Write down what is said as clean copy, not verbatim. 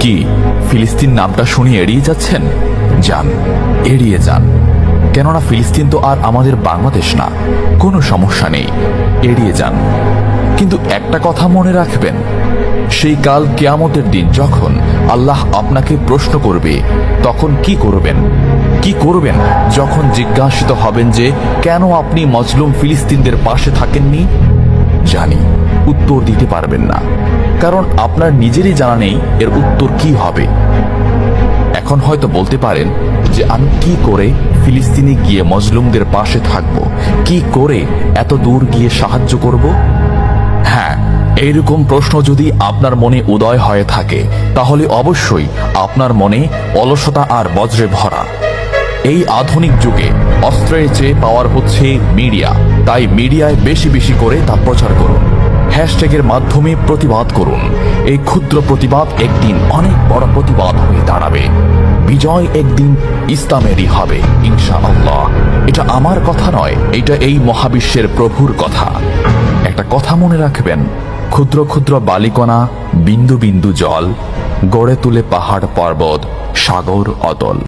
কি ফিলিস্তিন নামটা শুনে এড়িয়ে যাচ্ছেন? যান, এড়িয়ে যান। কেননা ফিলিস্তিন তো আর আমাদের বাংলাদেশ না। কোনো সমস্যা নেই, এড়িয়ে যান। কিন্তু একটা কথা মনে রাখবেন, সেই কাল কিয়ামতের দিন যখন আল্লাহ আপনাকে প্রশ্ন করবে, তখন কি করবেন? কি করবেন যখন জিজ্ঞাসিত হবেন যে কেন আপনি মজলুম ফিলিস্তিনদের পাশে থাকেননি? জানি উত্তর দিতে পারবেন না, কারণ আপনার নিজেরই জানা নেই এর উত্তর কি হবে। এখন হয়তো বলতে পারেন যে আমি কি করে ফিলিস্তিনে গিয়ে মজলুমদের পাশে থাকব, কি করে এত দূর গিয়ে সাহায্য করব? হ্যাঁ, এইরকম প্রশ্ন যদি আপনার মনে উদয় হয়ে থাকে, তাহলে অবশ্যই আপনার মনে অলসতা আর বজ্রে ভরা। এই আধুনিক যুগে অস্ত্রের চেয়ে পাওয়ার হচ্ছে মিডিয়া, তাই মিডিয়ায় বেশি বেশি করে তা প্রচার করুন। হ্যাশট্যাগের মাধ্যমে প্রতিবাদ করুন। এই ক্ষুদ্র প্রতিবাদ একদিন অনেক বড় প্রতিবাদ হয়ে দাঁড়াবে। বিজয় একদিন ইসলামেরই হবে ইনশাআল্লাহ। এটা আমার কথা নয়, এটা এই মহাবিশ্বের প্রভুর কথা। একটা কথা মনে রাখবেন, ক্ষুদ্র ক্ষুদ্র বালিকণা, বিন্দু বিন্দু জল গড়ে তুলে পাহাড় পর্বত, সাগর অতল।